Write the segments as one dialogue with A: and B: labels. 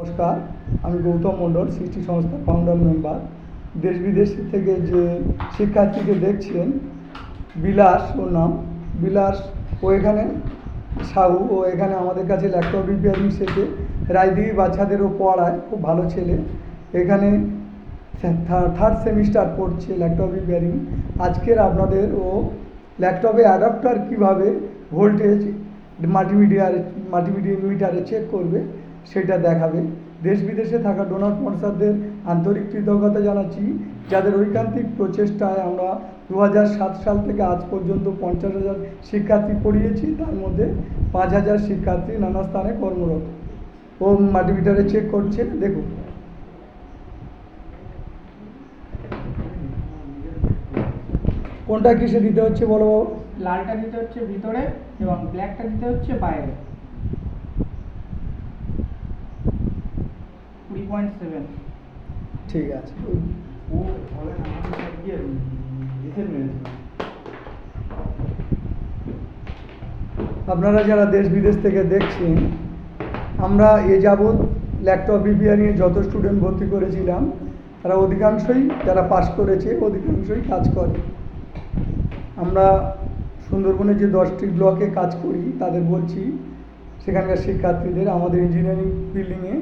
A: নমস্কার, আমি গৌতম মণ্ডল, সৃষ্টি সংস্থা ফাউন্ডার মেম্বার। দেশ বিদেশ থেকে যে শিক্ষার্থীকে দেখছেন, বিলাস ওর নাম, বিলাস ও এখানে সাহু ও এখানে আমাদের কাছে ল্যাপটপ রিপেয়ারিং শেখে। রায়দিঘি বাচ্চাদেরও পড়ায়, খুব ভালো ছেলে। এখানে থার্ড সেমিস্টার পড়ছে ল্যাপটপ রিপেয়ারিং। আজকের আপনাদের ও ল্যাপটপে অ্যাডাপ্টার কীভাবে ভোল্টেজ মাল্টিমিটারে চেক করবে সেটা দেখাবে। দেশ বিদেশে থাকা ডোনার স্পন্সরদের আন্তরিক কৃতজ্ঞতা জানাচ্ছি, যাদের ঐকান্তিক প্রচেষ্টায় আমরা 2007 সাল থেকে আজ পর্যন্ত 50,000 শিক্ষার্থী পড়িয়েছি। তার মধ্যে 5,000 শিক্ষার্থী নানা স্থানে কর্মরত। ও মাল্টিমিটারে চেক করছে, দেখুন। কোনটা কিসে দিতে হচ্ছে বলো বাবু?
B: লালটা দিতে হচ্ছে ভিতরে এবং ব্ল্যাকটা দিতে হচ্ছে বাইরে। 20.7।
A: ঠিক আছে। আপনারা যারা দেশ বিদেশ থেকে দেখছেন, আমরা এ যাবৎ ল্যাপটপ রিপেয়ারিংয়ে যত স্টুডেন্ট ভর্তি করেছিলাম, তারা অধিকাংশই যারা পাস করেছে অধিকাংশই কাজ করে। আমরা সুন্দরবনে যে 10টি ব্লকে কাজ করি, তাদের বলছি সেখানকার শিক্ষার্থীদের আমাদের ইঞ্জিনিয়ারিং বিল্ডিংয়ে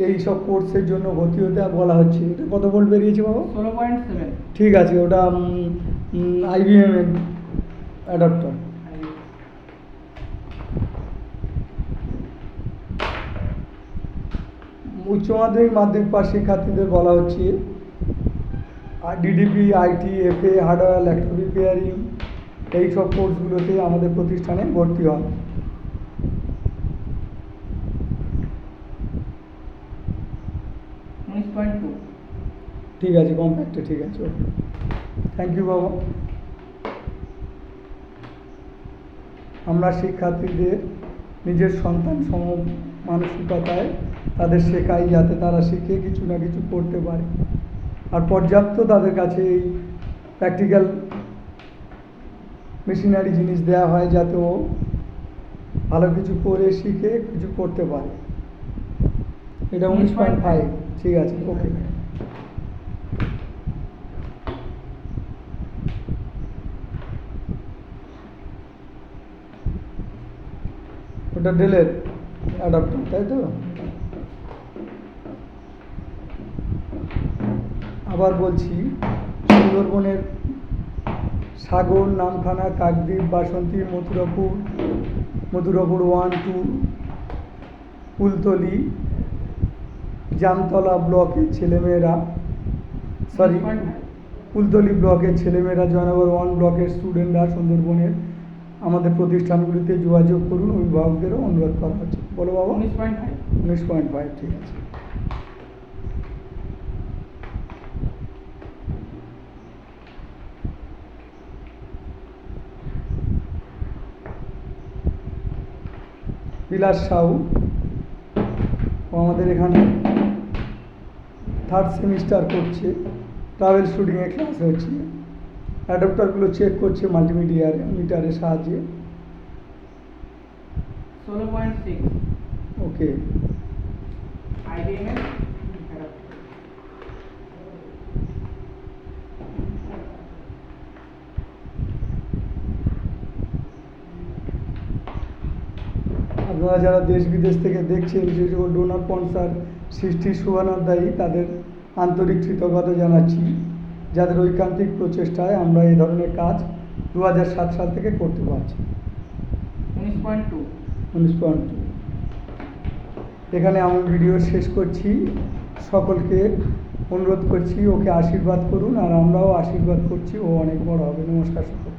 A: এই সব কোর্সের জন্য ভর্তি হতে বলা হচ্ছে। এটা কত ভোল্ট বেরিয়েছে বাবা?
B: 16.7।
A: ঠিক আছে, ওটা IBM এর অ্যাডাপ্টার। উচ্চ মাধ্যমিক মাধ্যমিক পাস শিক্ষার্থীদের বলা হচ্ছে DDP, IT, FA, hardware, laptop repairing এই সব কোর্সগুলোতে আমাদের প্রতিষ্ঠানে ভর্তি হয়। ঠিক আছে, কম্প্যাক্টে ঠিক আছে, ওকে। থ্যাংক ইউ বাবা। আমরা শিক্ষার্থীদের নিজের সন্তান সম মানসিকতায় তাদের শেখাই, যাতে তারা শিখে কিছু না কিছু করতে পারে। আর পর্যাপ্ত তাদের কাছে এই প্র্যাকটিক্যাল মেশিনারি জিনিস দেওয়া হয়, যাতে ও ভালো কিছু করে শিখে কিছু করতে পারে। এটা 19.5। ঠিক আছে, ওকে। ওটা ডেলের অ্যাডাপ্টার, তাই তো? আবার বলছি, সুন্দরবনের সাগর, নামখানা, কাকদ্বীপ, বাসন্তী, মথুরাপুর 1, 2, কুলতলি, জামতলা ব্লকের ছেলেমেয়েরা, কুলতলি ব্লকের ছেলেমেয়েরা, জয়নগর 1 ব্লকের স্টুডেন্টরা সুন্দরবনের আমাদের প্রতিষ্ঠানগুলিতে যোগাযোগ করুন। অভিভাবকদেরও অনুরোধ করা হচ্ছে। বলো বাবা? 19.5। ঠিক আছে। বিলাস সাহু ও আমাদের এখানে থার্ড সেমিস্টার করছে, ট্রাভেল শুটিংয়ে ক্লাস হচ্ছে। অ্যাডাপ্টারগুলো চেক করছে মিটারের সাহায্যে।
B: 16.6।
A: ওকে।
B: IBM এর
A: আপনারা যারা দেশ বিদেশ থেকে দেখছেন, বিশেষ করে ডোনার স্পন্সর সৃষ্টি সুবর্ণাধ্যায়ী, তাদের আন্তরিক কৃতজ্ঞতা জানাচ্ছি, যাদের ঐকান্তিক প্রচেষ্টায় আমরা এই ধরনের কাজ 2007 সাল থেকে করতে পারছি। 19.2। এখানে আমি ভিডিও শেষ করছি। সকলকে অনুরোধ করছি ওকে আশীর্বাদ করুন, আর আমরাও আশীর্বাদ করছি ও অনেক বড় হবে। নমস্কার সকল।